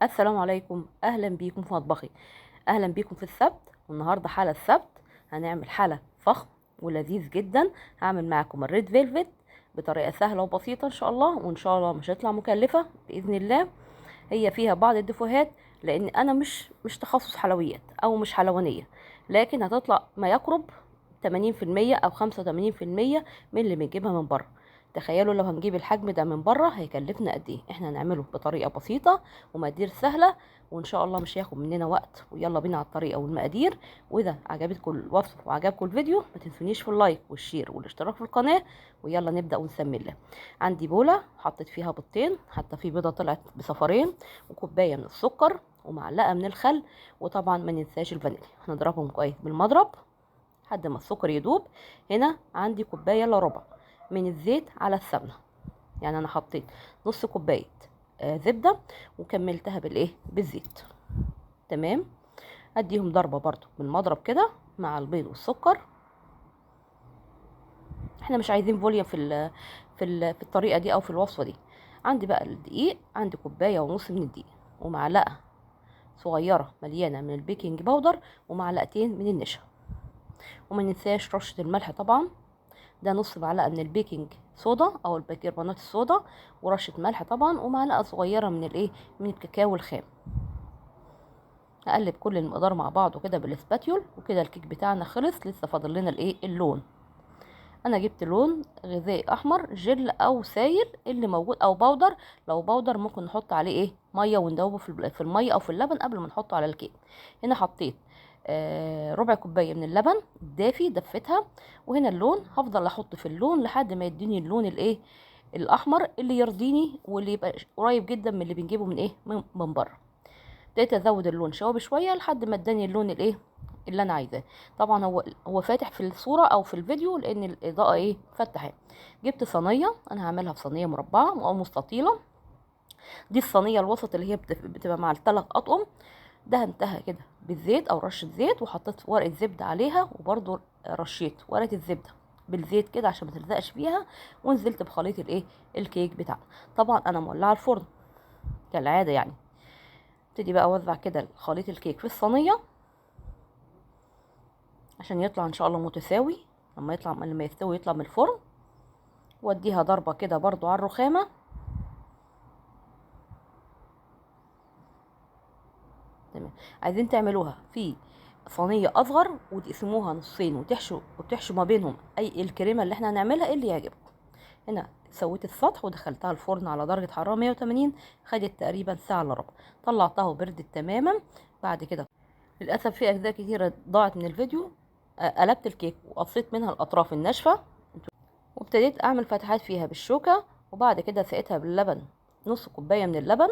السلام عليكم، اهلا بيكم في مطبخي. اهلا بيكم في السبت. والنهارده حلا السبت هنعمل حلا فخم ولذيذ جدا. هعمل معاكم الريد فيلفت بطريقه سهله وبسيطه ان شاء الله، وان شاء الله مش هتطلع مكلفه باذن الله. هي فيها بعض الدفوهات لان انا مش تخصص حلويات او مش حلوانيه، لكن هتطلع ما يقرب 80% او 85% من اللي بنجيبها من بره. تخيلوا لو هنجيب الحجم ده من بره هيكلفنا قد ايه. احنا هنعمله بطريقه بسيطه ومقادير سهله، وان شاء الله مش هياخد مننا وقت. ويلا بينا على الطريقه والمقادير. واذا عجبتكم الوصفه وعجبكم الفيديو ما تنسونيش في اللايك والشير والاشتراك في القناه. ويلا نبدا ونسمي الله. عندي بوله حطيت فيها بيضتين، حتى في بيضه طلعت بصفرين، وكوبايه من السكر، ومعلقه من الخل، وطبعا ما ننساش الفانيليا. هنضربهم كويس بالمضرب لحد ما السكر يدوب. هنا عندي كوبايه الا ربع من الزيت على السمنه، يعني انا حطيت نص كوبايه زبده وكملتها بالزيت. تمام. اديهم ضربه برضو بالمضرب كده مع البيض والسكر. احنا مش عايزين فوليوم في الطريقه دي او في الوصفه دي. عندي بقى الدقيق، عندي كوبايه ونص من الدقيق، ومعلقه صغيره مليانه من البيكنج باودر، ومعلقتين من النشا. وما ننساش رشه الملح طبعا. ده نص معلقه من البيكنج صودا او البيكربونات الصودا، ورشه ملح طبعا، ومعلقه صغيره من الكاكاو الخام. هقلب كل المقدار مع بعضه كده بالاسباتيول. وكده الكيك بتاعنا خلص، لسه فاضل لنا اللون. انا جبت لون غذائي احمر جل او سايل اللي موجود، او باودر. لو باودر ممكن نحط عليه ميه وندوبه في الميه او في اللبن قبل ما نحطه على الكيك. هنا حطيت ربع كوبايه من اللبن الدافي، دفتها. وهنا اللون هفضل احط في اللون لحد ما يديني اللون الاحمر اللي يرضيني، واللي يبقى قريب جدا من اللي بنجيبه من بره. ابتديت ازود اللون شويه بشويه لحد ما اداني اللون اللي انا عايزاه. طبعا هو فاتح في الصوره او في الفيديو لان الاضاءه فاتحه. جبت صينيه، انا هعملها في صينيه مربعه او مستطيله. دي الصينيه الوسط اللي هي بتبقى مع الثلاث اطقم. دهنتها كده بالزيت او رشه زيت، وحطيت ورقه زبده عليها، وبرده رشيت ورقه الزبده بالزيت كده عشان ما تلزقش فيها. ونزلت بخليط الكيك بتاعنا. طبعا انا مولعه الفرن كالعاده يعني. ابتدي بقى اوزع كده خليط الكيك في الصينيه عشان يطلع ان شاء الله متساوي. لما يستوي يطلع من الفرن. واديها ضربه كده برضو على الرخامه. تمام. عايزين تعملوها في صينيه اصغر وتقسموها نصين وتحشوا ما بينهم اي الكريمه اللي احنا هنعملها اللي يعجبكم. هنا سويت السطح ودخلتها الفرن على درجه حراره 180. خدت تقريبا ساعه الا ربع. طلعتها وبردت تماما. بعد كده للاسف في اجزاء كتيره ضاعت من الفيديو. قلبت الكيك وقصيت منها الاطراف الناشفه، وابتديت اعمل فتحات فيها بالشوكه. وبعد كده سقيتها باللبن، نص كوبايه من اللبن.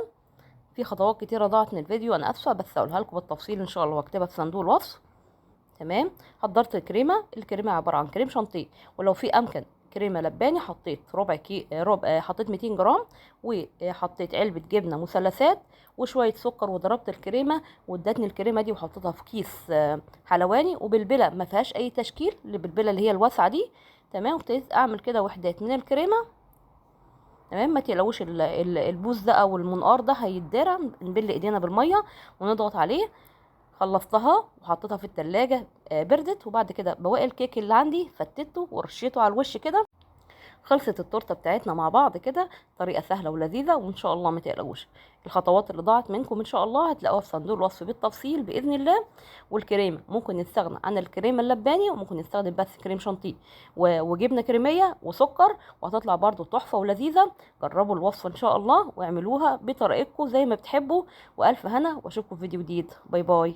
في خطوات كتيره ضاعت من الفيديو، انا اسفه، بس اقولها لكم بالتفصيل ان شاء الله واكتبها في صندوق الوصف. تمام. حضرت الكريمه عباره عن كريم شانتيه، ولو في امكن كريمه لباني حطيت حطيت 200 جرام. وحطيت علبه جبنه مثلثات وشويه سكر، وضربت الكريمه وادتني الكريمه دي، وحطيتها في كيس حلواني وبلبله ما فيهاش اي تشكيل، البلبله اللي هي الواسعه دي. تمام. وابتديت اعمل كده وحدات من الكريمه. تمام. ما تقلقوش البوز ده او المنقار ده هيتدرى. نبل ايدينا بالميه ونضغط عليه. خلصتها وحطيتها في التلاجة بردت. وبعد كده بواقي الكيك اللي عندي فتته ورشيته على الوش كده. خلصت التورته بتاعتنا مع بعض كده. طريقه سهله ولذيذه، وان شاء الله ما تقلقوش. الخطوات اللي ضاعت منكم ان شاء الله هتلاقوها في صندوق الوصف بالتفصيل باذن الله. والكريمه ممكن نستغنى عن الكريمه اللباني، وممكن نستخدم بس كريم شانتيه وجبنه كريميه وسكر، وهتطلع برضو تحفه ولذيذه. جربوا الوصفه ان شاء الله واعملوها بطريقتكم زي ما بتحبوا. والف هنا، واشوفكم في فيديو جديد. باي باي.